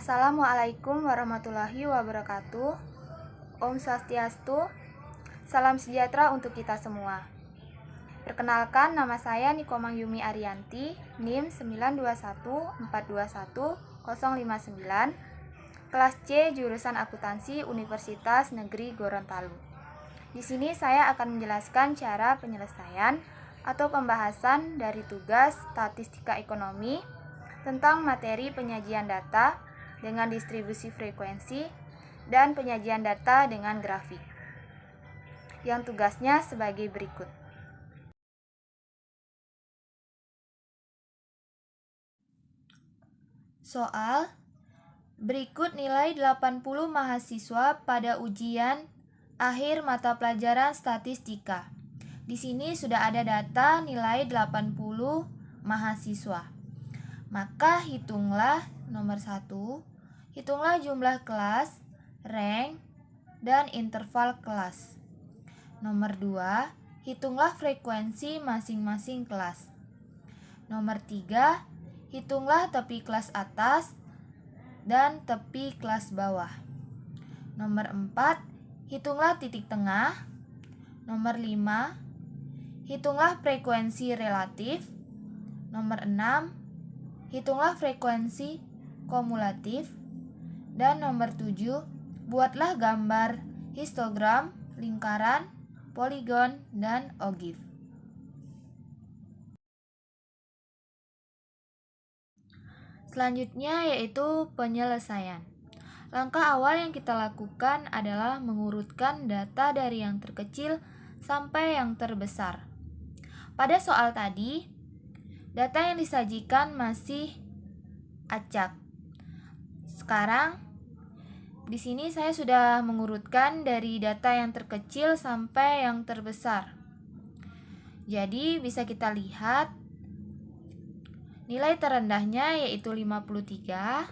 Assalamualaikum warahmatullahi wabarakatuh. Om Swastiastu. Salam sejahtera untuk kita semua. Perkenalkan, nama saya Nikomang Yumi Ariyanti, NIM 921421059, kelas C, jurusan akuntansi, Universitas Negeri Gorontalo. Di sini saya akan menjelaskan cara penyelesaian atau pembahasan dari tugas statistika ekonomi tentang materi penyajian data dengan distribusi frekuensi dan penyajian data dengan grafik, yang tugasnya sebagai berikut. Soal: berikut nilai 80 mahasiswa pada ujian akhir mata pelajaran statistika. Di sini sudah ada data nilai 80 mahasiswa. Maka hitunglah nomor 1, hitunglah jumlah kelas, rank, dan interval kelas. Nomor 2, hitunglah frekuensi masing-masing kelas. Nomor 3, hitunglah tepi kelas atas dan tepi kelas bawah. Nomor 4, hitunglah titik tengah. Nomor 5, hitunglah frekuensi relatif. Nomor 6, hitunglah frekuensi kumulatif. Dan nomor 7, buatlah gambar histogram, lingkaran, poligon, dan ogif. Selanjutnya yaitu penyelesaian. Langkah awal yang kita lakukan adalah mengurutkan data dari yang terkecil sampai yang terbesar. Pada soal tadi, data yang disajikan masih acak. Sekarang, di sini saya sudah mengurutkan dari data yang terkecil sampai yang terbesar. Jadi, bisa kita lihat nilai terendahnya yaitu 53.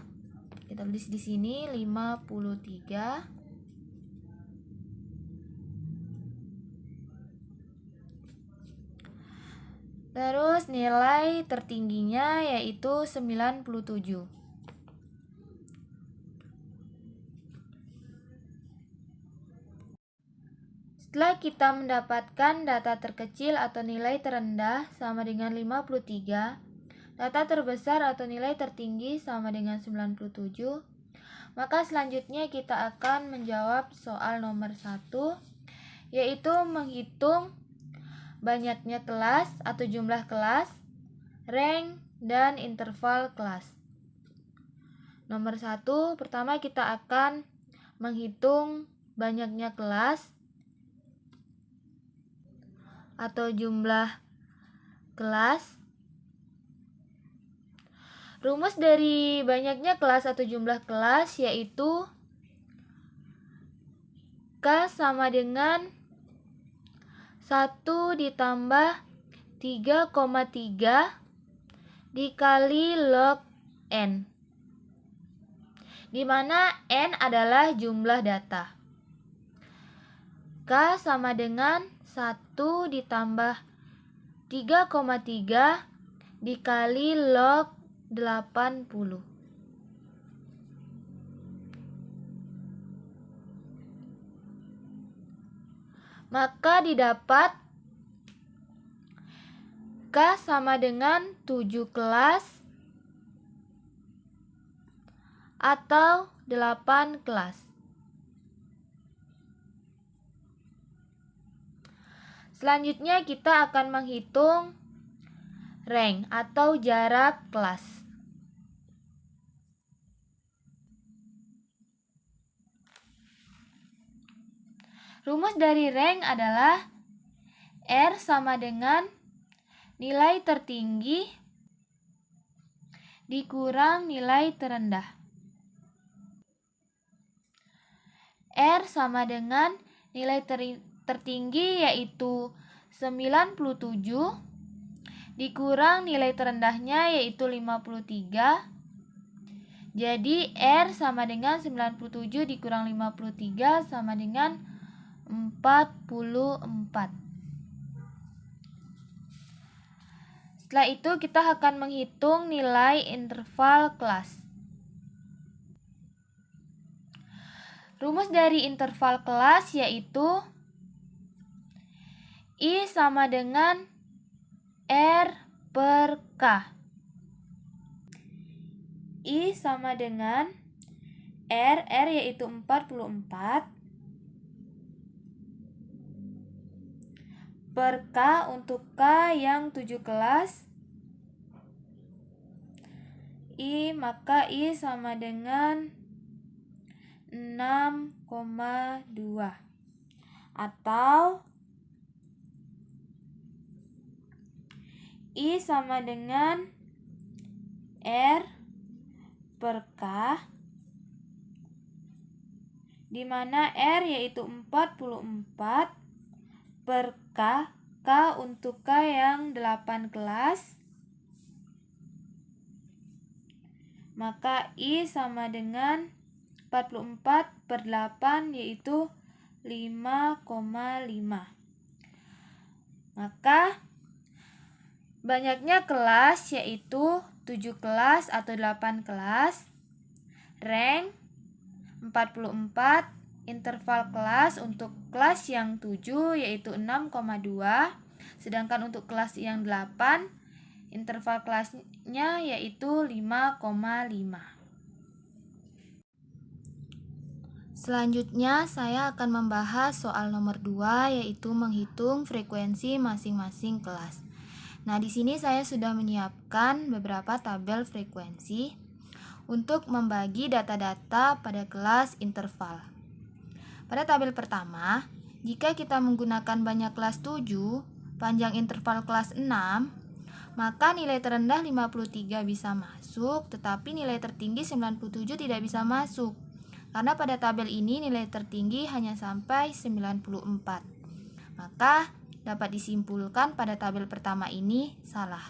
Kita tulis di sini 53. Terus nilai tertingginya yaitu 97. Setelah kita mendapatkan data terkecil atau nilai terendah sama dengan 53, data terbesar atau nilai tertinggi sama dengan 97, maka selanjutnya kita akan menjawab soal nomor 1, yaitu menghitung banyaknya kelas atau jumlah kelas, rank, dan interval kelas. Nomor 1, pertama kita akan menghitung banyaknya kelas atau jumlah kelas. Rumus dari banyaknya kelas atau jumlah kelas yaitu K sama dengan 1 ditambah 3,3 dikali log N, di mana N adalah jumlah data. K sama dengan 1 ditambah 3,3 dikali log 80. Maka didapat K sama dengan 7 kelas atau 8 kelas. Selanjutnya kita akan menghitung rank atau jarak kelas. Rumus dari rank adalah R sama dengan nilai tertinggi dikurang nilai terendah. R sama dengan nilai tertinggi yaitu 97 dikurang nilai terendahnya yaitu 53. Jadi R sama dengan 97 dikurang 53 sama dengan 44. Setelah itu kita akan menghitung nilai interval kelas. Rumus dari interval kelas yaitu I sama dengan R per K. I sama dengan R yaitu 44, per K untuk K yang 7 kelas. Maka I sama dengan 6,2 atau I sama dengan R per K, di mana R yaitu 44 per K untuk K yang 8 kelas, maka I sama dengan 44 per 8 yaitu 5,5. Maka banyaknya kelas yaitu 7 kelas atau 8 kelas, rank 44, interval kelas untuk kelas yang 7 yaitu 6,2, sedangkan untuk kelas yang 8 interval kelasnya yaitu 5,5. Selanjutnya saya akan membahas soal nomor 2 yaitu menghitung frekuensi masing-masing kelas. Nah, di sini saya sudah menyiapkan beberapa tabel frekuensi untuk membagi data-data pada kelas interval. Pada tabel pertama, jika kita menggunakan banyak kelas 7, panjang interval kelas 6, maka nilai terendah 53 bisa masuk, tetapi nilai tertinggi 97 tidak bisa masuk. Karena pada tabel ini nilai tertinggi hanya sampai 94. Maka dapat disimpulkan pada tabel pertama ini salah.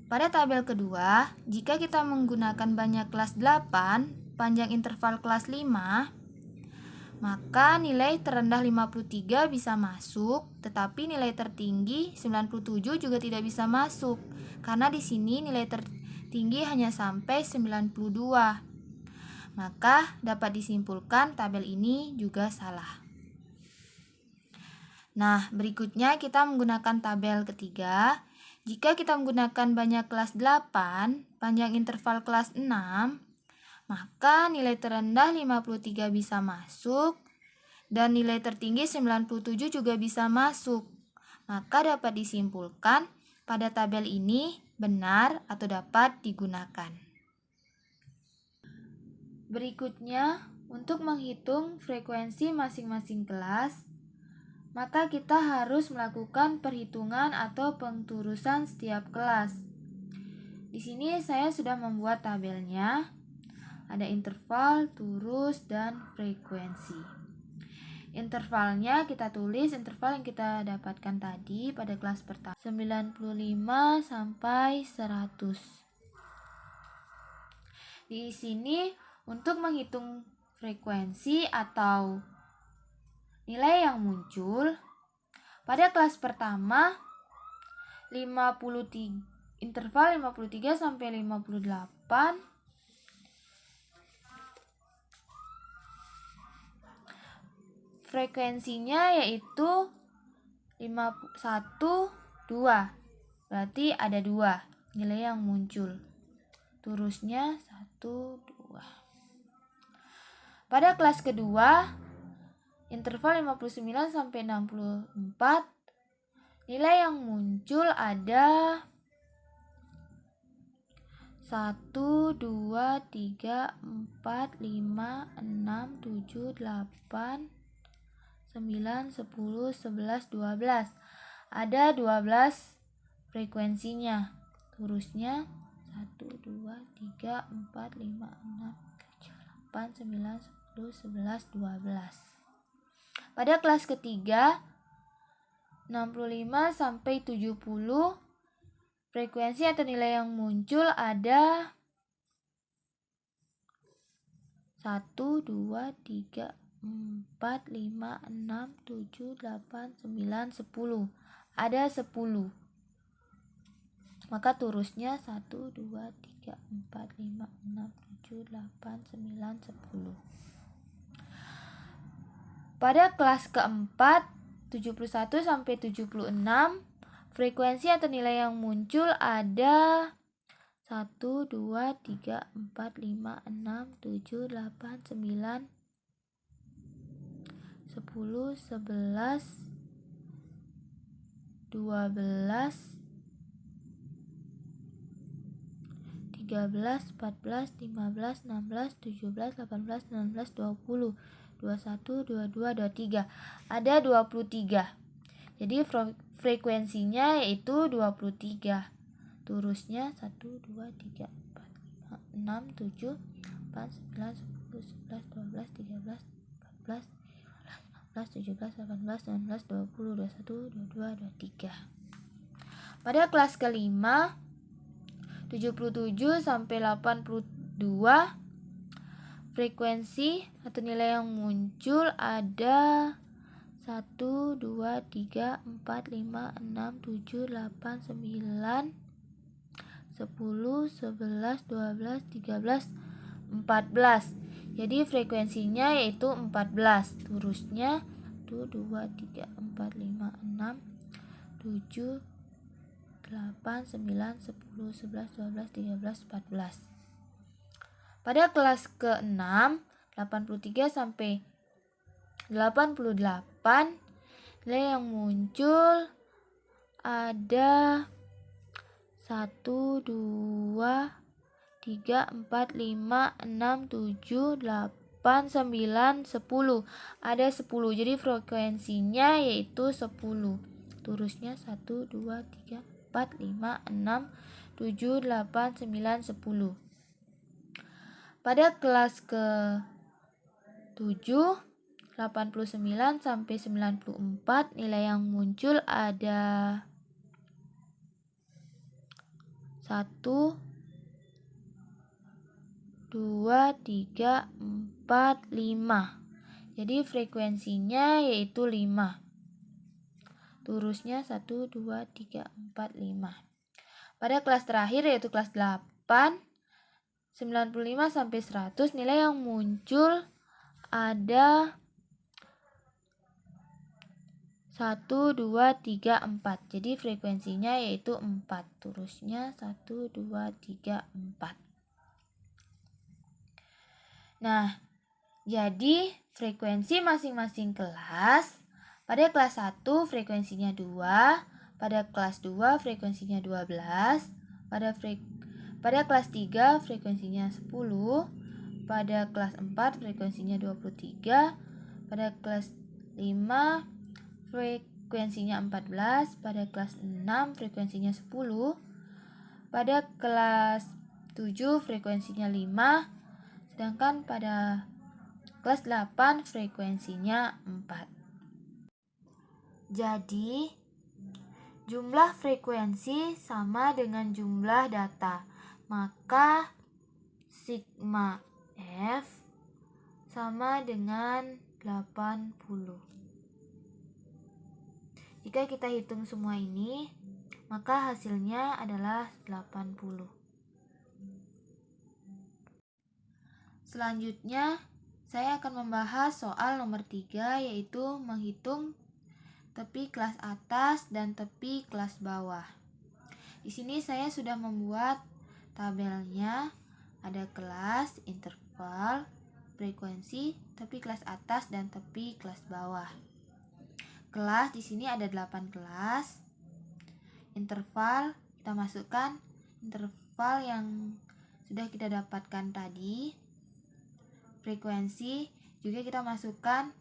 Pada tabel kedua, jika kita menggunakan banyak kelas 8, panjang interval kelas 5, maka nilai terendah 53 bisa masuk, tetapi nilai tertinggi 97 juga tidak bisa masuk. Karena di sini nilai tertinggi hanya sampai 92. Maka dapat disimpulkan tabel ini juga salah. Nah, berikutnya kita menggunakan tabel ketiga. Jika kita menggunakan banyak kelas 8, panjang interval kelas 6, maka nilai terendah 53 bisa masuk dan nilai tertinggi 97 juga bisa masuk. Maka dapat disimpulkan pada tabel ini benar atau dapat digunakan. Berikutnya, untuk menghitung frekuensi masing-masing kelas, maka kita harus melakukan perhitungan atau pengurusan setiap kelas. Di sini saya sudah membuat tabelnya. Ada interval, turus, dan frekuensi. Intervalnya kita tulis interval yang kita dapatkan tadi pada kelas pertama, 95 sampai 100. Di sini untuk menghitung frekuensi atau nilai yang muncul pada kelas pertama interval 53 sampai 58, frekuensinya yaitu 1, 2. Berarti ada 2 nilai yang muncul. Turusnya 1, 2. Pada kelas kedua, interval 59 sampai 64, nilai yang muncul ada 1, 2, 3, 4, 5, 6, 7, 8, 9, 10, 11, 12. Ada 12 frekuensinya. Turusnya 1, 2, 3, 4, 5, 6, 7, 8, 9, 10, 11, 12. Pada kelas ketiga 65 sampai 70, frekuensi atau nilai yang muncul ada 1, 2, 3, 4, 5, 6, 7, 8, 9, 10. Ada 10. Maka turusnya 1, 2, 3, 4, 5, 6, 7, 8, 9, 10. Pada kelas keempat, 71 sampai 76, frekuensi atau nilai yang muncul ada 1, 2, 3, 4, 5, 6, 7, 8, 9, 10, 11, 12, 13, 14, 15, 16, 17, 18, 19, 20, 21, 22, 23. Ada 23. Jadi frekuensinya yaitu 23. Turusnya 1, 2, 3, 4, 5, 6, 7, 8, 9, 10, 11, 12, 13, 14, 15, 17, 18, 19, 20, 21, 22, 23. Pada kelas kelima, 77 sampai 82, frekuensi atau nilai yang muncul ada 1, 2, 3, 4, 5, 6, 7, 8, 9, 10, 11, 12, 13, 14. Jadi frekuensinya yaitu 14. Turusnya 1, 2, 3, 4, 5, 6, 7, 8, 9, 10, 11, 12, 13, 14. Pada kelas ke-6, 83 sampai 88, nilai yang muncul ada 1, 2, 3, 4, 5, 6, 7, 8, 9, 10. Ada 10. Jadi frekuensinya yaitu 10. Turusnya 1, 2, 3, 4, 5, 6, 7, 8, 9, 10. Pada kelas ke-7, 89 sampai 94, nilai yang muncul ada 1, 2, 3, 4, 5. Jadi frekuensinya yaitu 5. Turusnya 1, 2, 3, 4, 5. Pada kelas terakhir yaitu kelas 8, 95 sampai 100, nilai yang muncul ada 1, 2, 3, 4. Jadi frekuensinya yaitu 4. Turusnya 1, 2, 3, 4. Nah, jadi frekuensi masing-masing kelas. Pada kelas 1 frekuensinya 2, pada kelas 2 frekuensinya 12, pada kelas 3 frekuensinya 10, pada kelas 4 frekuensinya 23, pada kelas 5 frekuensinya 14, pada kelas 6 frekuensinya 10, pada kelas 7 frekuensinya 5, sedangkan pada kelas 8 frekuensinya 4. Jadi, jumlah frekuensi sama dengan jumlah data. Maka sigma F sama dengan 80. Jika kita hitung semua ini, maka hasilnya adalah 80. Selanjutnya, saya akan membahas soal nomor 3, yaitu menghitung tepi kelas atas dan tepi kelas bawah. Di sini saya sudah membuat tabelnya. Ada kelas, interval, frekuensi, tepi kelas atas dan tepi kelas bawah. Kelas di sini ada 8 kelas. Interval kita masukkan interval yang sudah kita dapatkan tadi. Frekuensi juga kita masukkan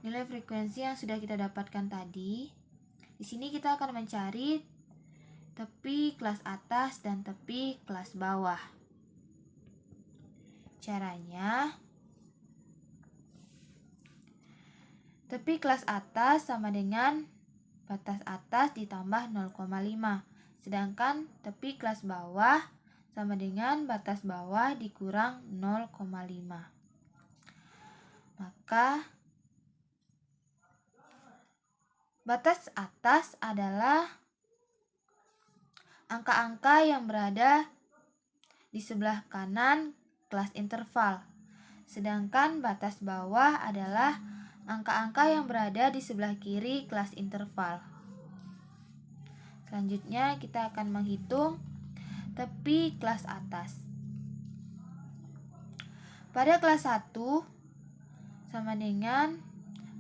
nilai frekuensi yang sudah kita dapatkan tadi. Di sini kita akan mencari tepi kelas atas dan tepi kelas bawah. Caranya, tepi kelas atas sama dengan batas atas ditambah 0,5. Sedangkan tepi kelas bawah sama dengan batas bawah dikurang 0,5. Maka batas atas adalah angka-angka yang berada di sebelah kanan kelas interval. Sedangkan batas bawah adalah angka-angka yang berada di sebelah kiri kelas interval. Selanjutnya kita akan menghitung tepi kelas atas. Pada kelas 1 sama dengan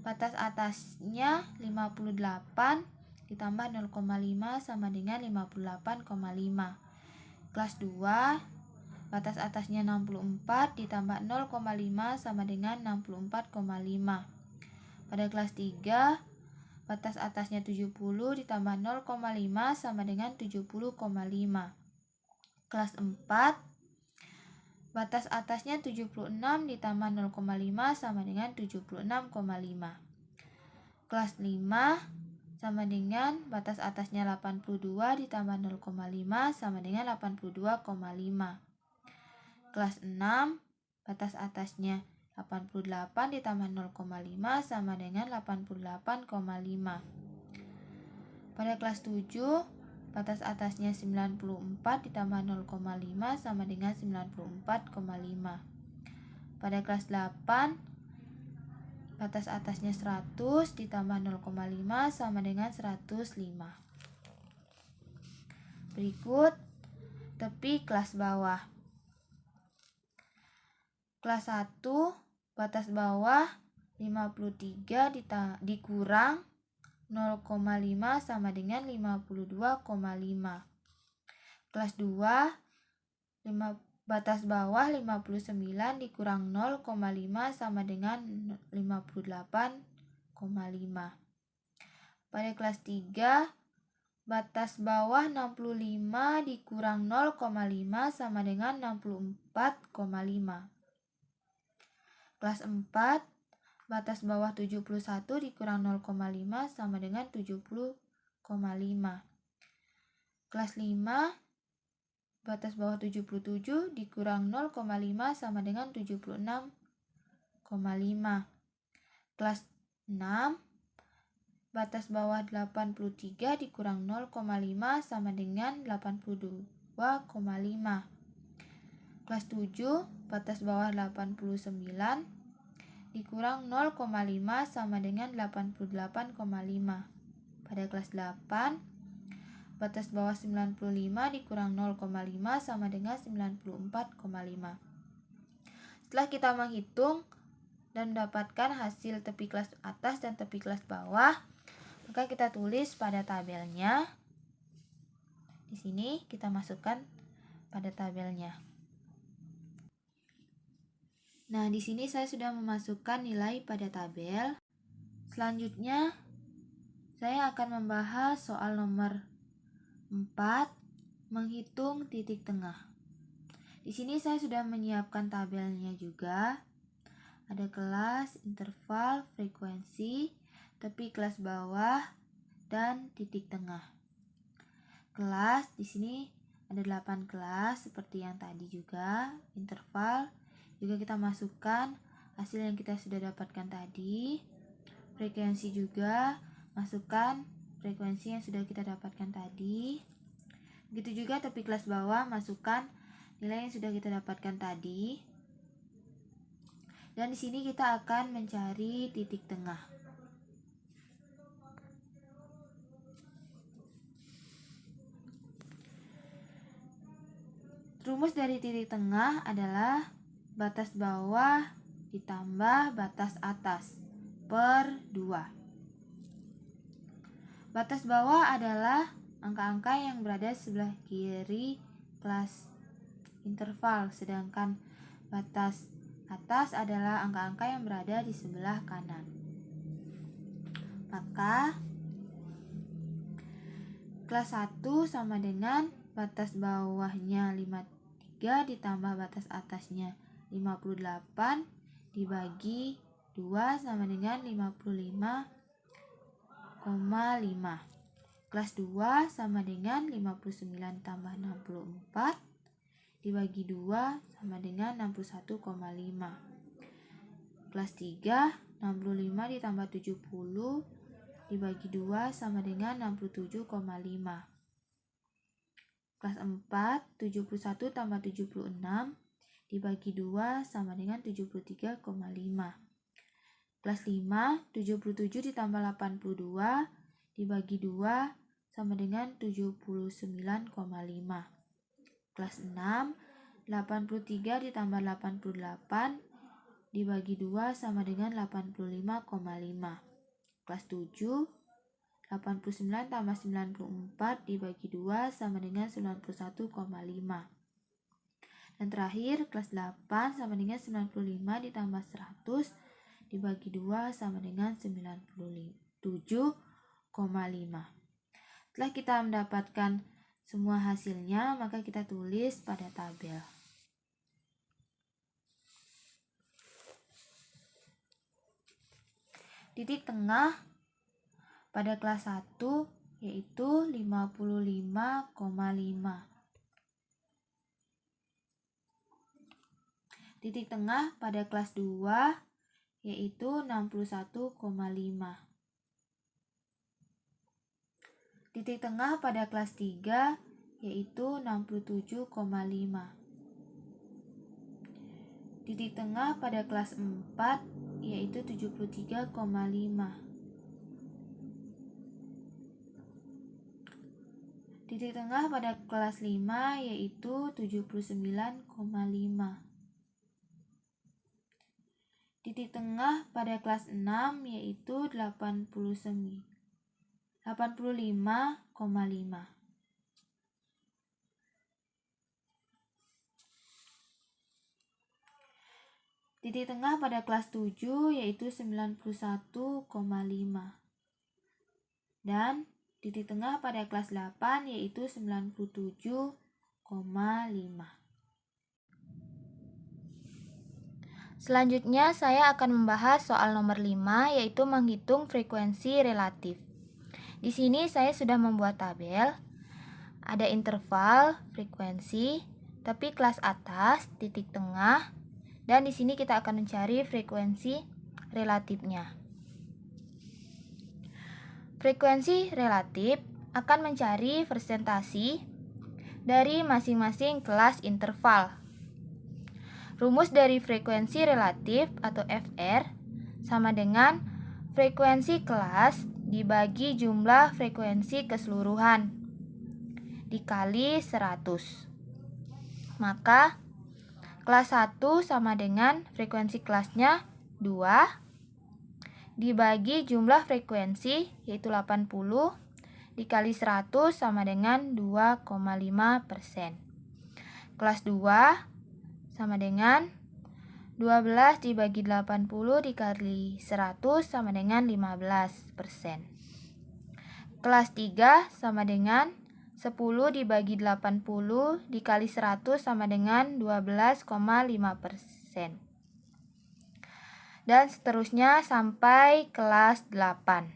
batas atasnya 58 ditambah 0,5 sama dengan 58,5. Kelas 2 batas atasnya 64 ditambah 0,5 sama dengan 64,5. Pada kelas 3 batas atasnya 70 ditambah 0,5 sama dengan 70,5. Kelas 4 batas atasnya 76 ditambah 0,5 sama dengan 76,5. Kelas 5 sama dengan batas atasnya 82 ditambah 0,5 sama dengan 82,5. Kelas 6 batas atasnya 88 ditambah 0,5 sama dengan 88,5. Pada kelas 7 batas atasnya 94 ditambah 0,5 sama dengan 94,5. Pada kelas 8 batas atasnya 100 ditambah 0,5 sama dengan 105. Berikut tepi kelas bawah. Kelas 1 batas bawah 53 dikurang 0,5 sama dengan 52,5. Kelas 2 batas bawah 59 dikurang 0,5 sama dengan 58,5. Pada kelas 3 batas bawah 65 dikurang 0,5 sama dengan 64,5. Kelas 4 batas bawah 71 dikurang 0,5 sama dengan 70,5. Kelas 5 batas bawah 77 dikurang 0,5 sama dengan 76,5. Kelas 6 batas bawah 83 dikurang 0,5 sama dengan 82,5. Kelas 7 batas bawah 89 dikurang 0,5 sama dengan 88,5. Pada kelas 8 batas bawah 95 dikurang 0,5 sama dengan 94,5. Setelah kita menghitung dan mendapatkan hasil tepi kelas atas dan tepi kelas bawah, maka kita tulis pada tabelnya. Di sini kita masukkan pada tabelnya. Nah, di sini saya sudah memasukkan nilai pada tabel. Selanjutnya, saya akan membahas soal nomor 4, menghitung titik tengah. Di sini saya sudah menyiapkan tabelnya juga. Ada kelas, interval, frekuensi, tepi kelas bawah, dan titik tengah. Kelas di sini ada 8 kelas seperti yang tadi juga. Interval juga kita masukkan hasil yang kita sudah dapatkan tadi. Frekuensi juga masukkan frekuensi yang sudah kita dapatkan tadi. Begitu juga tepi kelas bawah, masukkan nilai yang sudah kita dapatkan tadi. Dan di sini kita akan mencari titik tengah. Rumus dari titik tengah adalah batas bawah ditambah batas atas per 2. Batas bawah adalah angka-angka yang berada sebelah kiri kelas interval, sedangkan batas atas adalah angka-angka yang berada di sebelah kanan. Maka kelas 1 sama dengan batas bawahnya 53 ditambah batas atasnya 58 dibagi 2 sama dengan 55,5. Kelas 2 sama dengan 59 tambah 64 dibagi 2 sama dengan 61,5. Kelas 3 65 ditambah 70 dibagi 2 sama dengan 67,5. Kelas 4, 71 tambah 76 dibagi 2 sama dengan 73,5. Kelas 5, 77 ditambah 82 dibagi 2 sama dengan 79,5. Kelas 6, 83 ditambah 88 dibagi 2 sama dengan 85,5. Kelas 7, 89 tambah 94 dibagi 2 sama dengan 91,5. Dan terakhir, kelas 8 sama dengan 95 ditambah 100 dibagi 2 sama dengan 97,5. Setelah kita mendapatkan semua hasilnya, maka kita tulis pada tabel. Titik tengah pada kelas 1 yaitu 55,5. Titik tengah pada kelas 2 yaitu 61,5. Titik tengah pada kelas 3 yaitu 67,5. Titik tengah pada kelas 4 yaitu 73,5. Titik tengah pada kelas 5 yaitu 79,5. Titik tengah pada kelas 6 yaitu 85,5. Titik tengah pada kelas 7 yaitu 91,5. Dan titik tengah pada kelas 8 yaitu 97,5. Selanjutnya saya akan membahas soal nomor 5 yaitu menghitung frekuensi relatif. Di sini saya sudah membuat tabel. Ada interval, frekuensi, tapi kelas atas, titik tengah, dan di sini kita akan mencari frekuensi relatifnya. Frekuensi relatif akan mencari persentase dari masing-masing kelas interval. Rumus dari frekuensi relatif atau FR sama dengan frekuensi kelas dibagi jumlah frekuensi keseluruhan dikali 100. Maka kelas 1 sama dengan frekuensi kelasnya 2 dibagi jumlah frekuensi yaitu 80 dikali 100 sama dengan 2,5%. Kelas 2 sama dengan 12 dibagi 80 dikali 100 sama dengan 15%. Kelas 3 sama dengan 10 dibagi 80 dikali 100 sama dengan 12,5%. Dan seterusnya sampai kelas 8.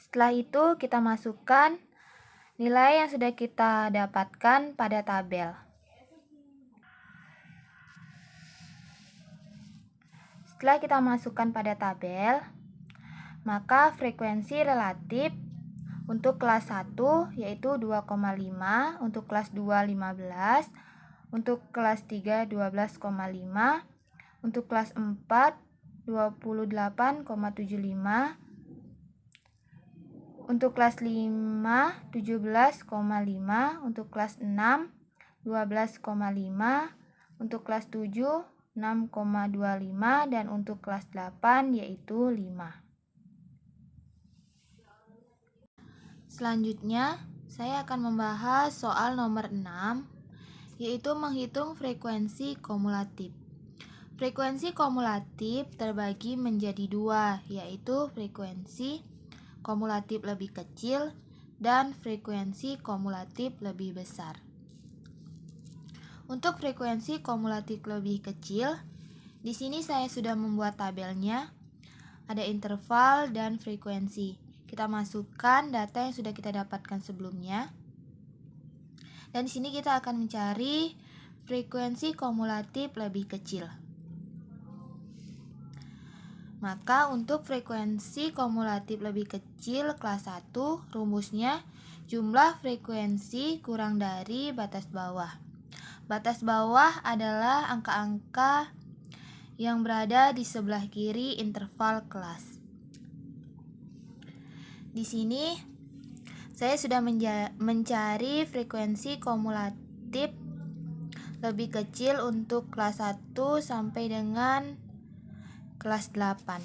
Setelah itu kita masukkan nilai yang sudah kita dapatkan pada tabel. Setelah kita masukkan pada tabel, maka frekuensi relatif untuk kelas 1 yaitu 2,5, untuk kelas 2 15, untuk kelas 3 12,5, untuk kelas 4 28,75, untuk kelas 5 17,5, untuk kelas 6 12,5, untuk kelas 7 6,25, dan untuk kelas 8 yaitu 5. Selanjutnya, saya akan membahas soal nomor 6, yaitu menghitung frekuensi kumulatif. Frekuensi kumulatif terbagi menjadi dua, yaitu frekuensi kumulatif lebih kecil dan frekuensi kumulatif lebih besar. Untuk frekuensi kumulatif lebih kecil, di sini saya sudah membuat tabelnya. Ada interval dan frekuensi. Kita masukkan data yang sudah kita dapatkan sebelumnya. Dan di sini kita akan mencari frekuensi kumulatif lebih kecil. Maka untuk frekuensi kumulatif lebih kecil kelas 1, rumusnya jumlah frekuensi kurang dari batas bawah. Batas bawah adalah angka-angka yang berada di sebelah kiri interval kelas. Di sini saya sudah mencari frekuensi kumulatif lebih kecil untuk kelas 1 sampai dengan kelas 8.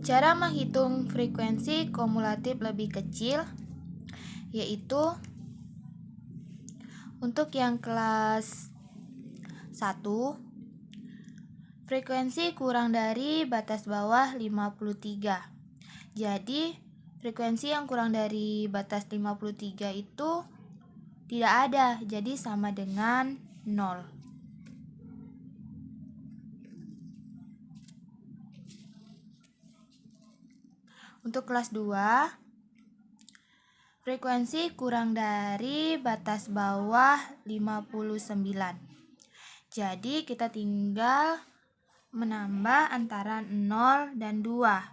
Cara menghitung frekuensi kumulatif lebih kecil yaitu untuk yang kelas 1, frekuensi kurang dari batas bawah 53. Jadi frekuensi yang kurang dari batas 53 itu tidak ada, jadi sama dengan 0. Untuk kelas 2, frekuensi kurang dari batas bawah 59. Jadi kita tinggal menambah antara 0 dan 2.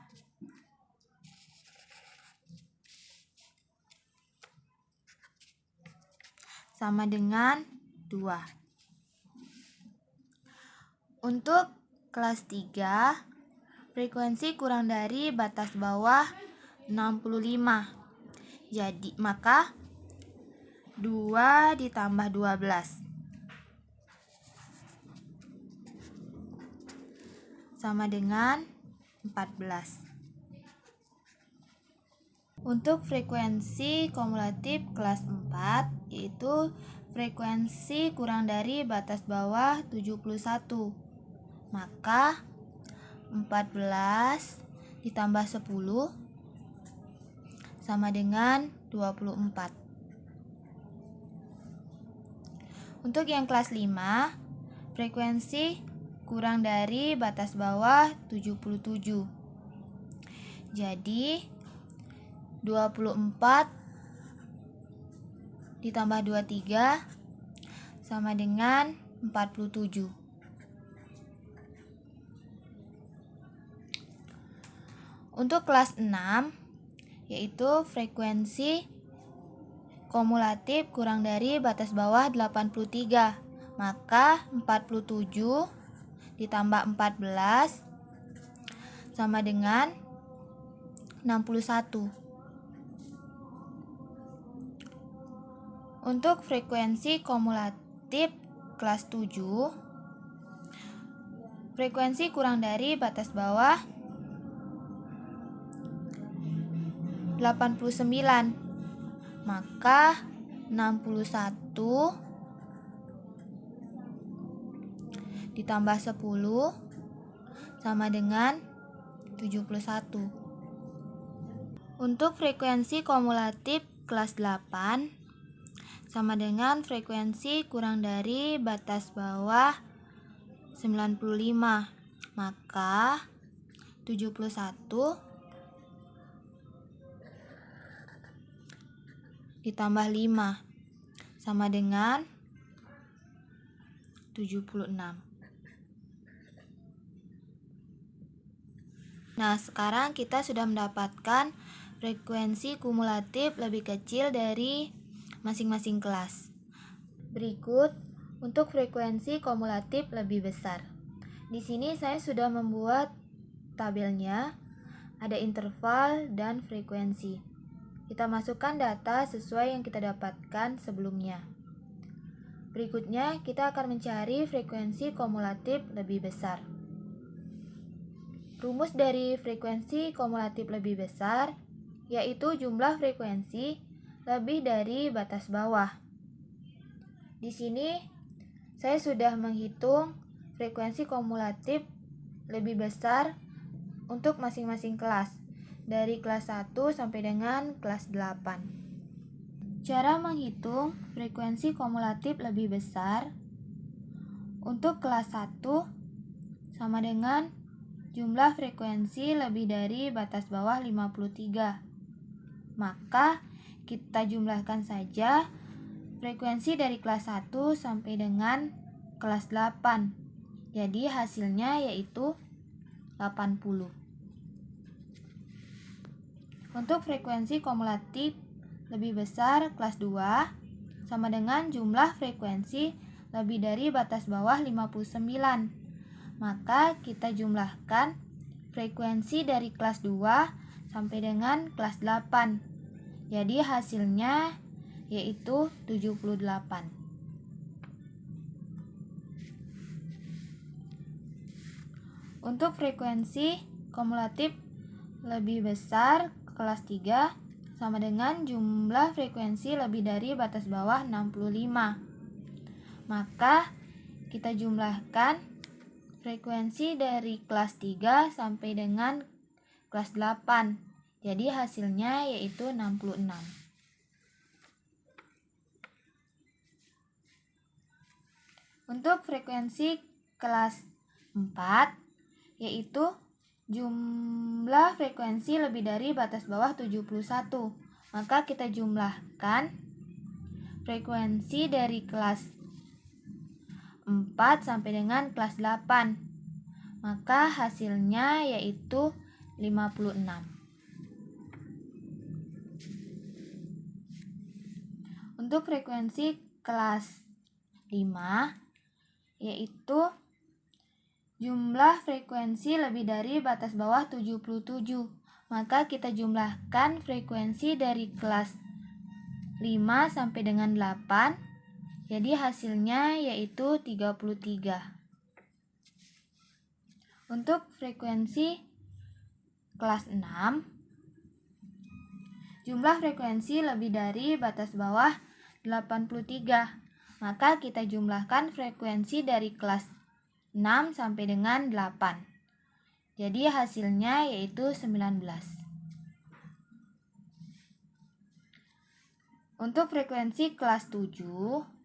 Sama dengan 2. Untuk kelas 3, frekuensi kurang dari batas bawah 65. Jadi maka 2 ditambah 12 sama dengan 14. Untuk frekuensi kumulatif kelas 4 yaitu frekuensi kurang dari batas bawah 71. Maka 14 ditambah 10 sama dengan 24. Untuk yang kelas 5, frekuensi kurang dari batas bawah 77. Jadi 24 ditambah 23 sama dengan 47. Untuk kelas 6 yaitu frekuensi kumulatif kurang dari batas bawah 83. Maka 47 ditambah 14 sama dengan 61. Untuk frekuensi kumulatif kelas 7, frekuensi kurang dari batas bawah 89. Maka 61 ditambah 10 sama dengan 71. Untuk frekuensi kumulatif kelas 8 sama dengan frekuensi kurang dari batas bawah 95. Maka 71 ditambah 5 sama dengan 76. Nah, sekarang kita sudah mendapatkan frekuensi kumulatif lebih kecil dari masing-masing kelas. Berikut untuk frekuensi kumulatif lebih besar. Di sini saya sudah membuat tabelnya, ada interval dan frekuensi. Kita masukkan data sesuai yang kita dapatkan sebelumnya. Berikutnya, kita akan mencari frekuensi kumulatif lebih besar. Rumus dari frekuensi kumulatif lebih besar yaitu jumlah frekuensi lebih dari batas bawah. Di sini saya sudah menghitung frekuensi kumulatif lebih besar untuk masing-masing kelas, dari kelas 1 sampai dengan kelas 8. Cara menghitung frekuensi kumulatif lebih besar untuk kelas 1 sama dengan jumlah frekuensi lebih dari batas bawah 53. Maka kita jumlahkan saja frekuensi dari kelas 1 sampai dengan kelas 8. Jadi hasilnya yaitu 80. Untuk frekuensi kumulatif lebih besar kelas 2 sama dengan jumlah frekuensi lebih dari batas bawah 59. Maka kita jumlahkan frekuensi dari kelas 2 sampai dengan kelas 8. Jadi hasilnya yaitu 78. Untuk frekuensi kumulatif lebih besar kelas 3 sama dengan jumlah frekuensi lebih dari batas bawah 65. Maka kita jumlahkan frekuensi dari kelas 3 sampai dengan kelas 8. Jadi hasilnya yaitu 66. Untuk frekuensi kelas 4 yaitu jumlah frekuensi lebih dari batas bawah 71. Maka kita jumlahkan frekuensi dari kelas 4 sampai dengan kelas 8. Maka hasilnya yaitu 56. Untuk frekuensi kelas 5 yaitu jumlah frekuensi lebih dari batas bawah 77. Maka kita jumlahkan frekuensi dari kelas 5 sampai dengan 8. Jadi hasilnya yaitu 33. Untuk frekuensi kelas 6, jumlah frekuensi lebih dari batas bawah 83. Maka kita jumlahkan frekuensi dari kelas 6 sampai dengan 8. Jadi hasilnya yaitu 19. Untuk frekuensi kelas 7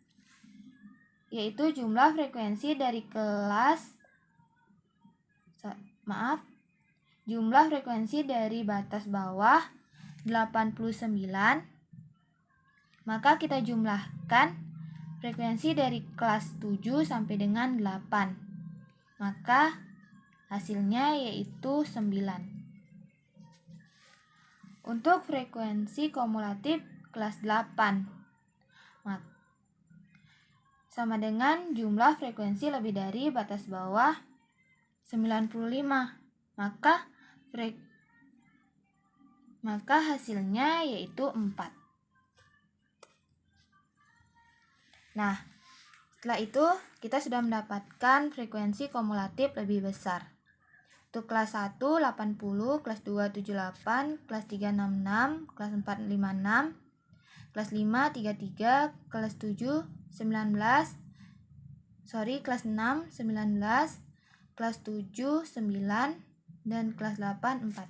yaitu jumlah frekuensi dari jumlah frekuensi dari batas bawah 89. Maka kita jumlahkan frekuensi dari kelas 7 sampai dengan 8. Maka hasilnya yaitu 9. Untuk frekuensi kumulatif kelas 8 sama dengan jumlah frekuensi lebih dari batas bawah 95. Maka hasilnya yaitu 4. Nah, setelah itu kita sudah mendapatkan frekuensi kumulatif lebih besar. Untuk kelas 1 80, kelas 2 78, kelas 3 66, kelas 4 56, kelas 5 33, kelas 7 19, kelas 6 19, kelas 7 9, dan kelas 8 4.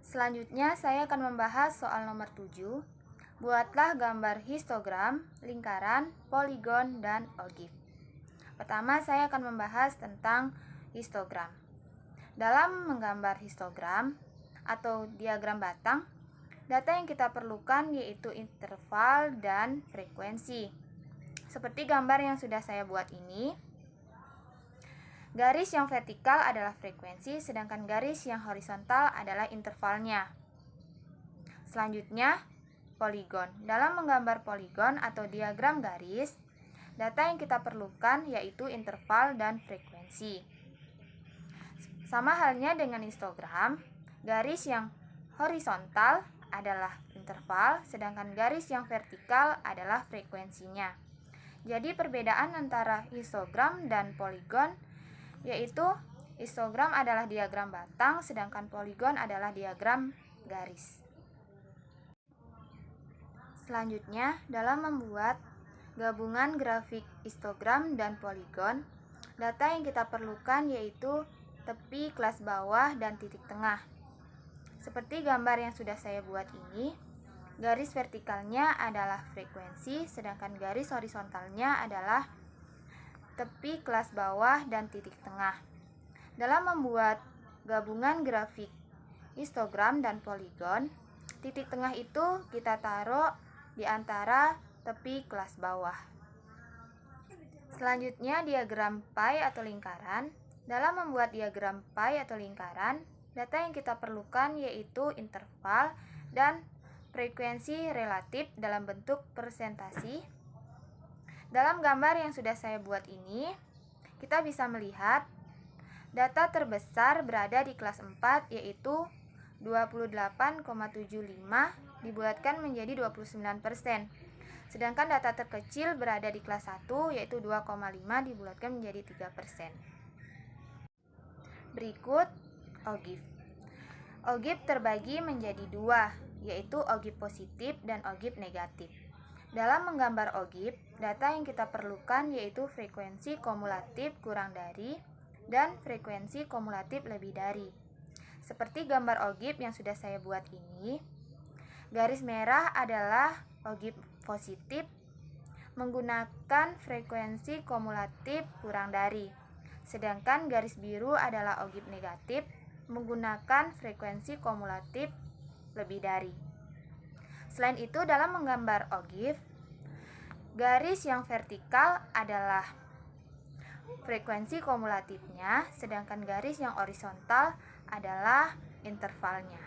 Selanjutnya saya akan membahas soal nomor 7. Buatlah gambar histogram, lingkaran, poligon, dan ogif. Pertama, saya akan membahas tentang histogram. Dalam menggambar histogram atau diagram batang, data yang kita perlukan yaitu interval dan frekuensi. Seperti gambar yang sudah saya buat ini, garis yang vertikal adalah frekuensi, sedangkan garis yang horizontal adalah intervalnya. Selanjutnya, poligon. Dalam menggambar poligon atau diagram garis, data yang kita perlukan yaitu interval dan frekuensi. Sama halnya dengan histogram, garis yang horizontal adalah interval, sedangkan garis yang vertikal adalah frekuensinya. Jadi perbedaan antara histogram dan poligon yaitu histogram adalah diagram batang, sedangkan poligon adalah diagram garis. Selanjutnya, dalam membuat gabungan grafik histogram dan poligon, data yang kita perlukan yaitu tepi, kelas bawah, dan titik tengah. Seperti gambar yang sudah saya buat ini, garis vertikalnya adalah frekuensi, sedangkan garis horizontalnya adalah tepi, kelas bawah, dan titik tengah. Dalam membuat gabungan grafik histogram dan poligon, Titik tengah itu kita taruh di antara tepi kelas bawah. Selanjutnya diagram pie atau lingkaran. Dalam membuat diagram pie atau lingkaran, data yang kita perlukan yaitu interval dan frekuensi relatif dalam bentuk persentasi. Dalam gambar yang sudah saya buat ini, kita bisa melihat data terbesar berada di kelas 4 yaitu 28,75 dibulatkan menjadi 29%. Sedangkan data terkecil berada di kelas 1 yaitu 2,5 dibulatkan menjadi 3%. Berikut ogive. Ogive terbagi menjadi dua, yaitu ogive positif dan ogive negatif. Dalam menggambar ogive, data yang kita perlukan yaitu frekuensi kumulatif kurang dari dan frekuensi kumulatif lebih dari. Seperti gambar ogive yang sudah saya buat ini, garis merah adalah ogive positif menggunakan frekuensi kumulatif kurang dari. Sedangkan garis biru adalah ogive negatif menggunakan frekuensi kumulatif lebih dari. Selain itu, dalam menggambar ogive, garis yang vertikal adalah frekuensi kumulatifnya, sedangkan garis yang horizontal adalah intervalnya.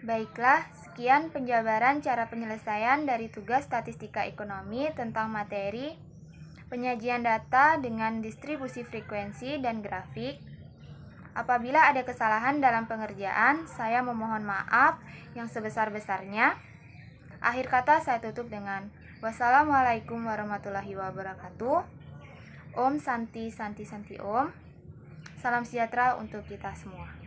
Baiklah, sekian penjabaran cara penyelesaian dari tugas statistika ekonomi tentang materi penyajian data dengan distribusi frekuensi dan grafik. Apabila ada kesalahan dalam pengerjaan, saya memohon maaf yang sebesar-besarnya. Akhir kata saya tutup dengan wassalamualaikum warahmatullahi wabarakatuh. Om Santi Santi Santi Om. Salam sejahtera untuk kita semua.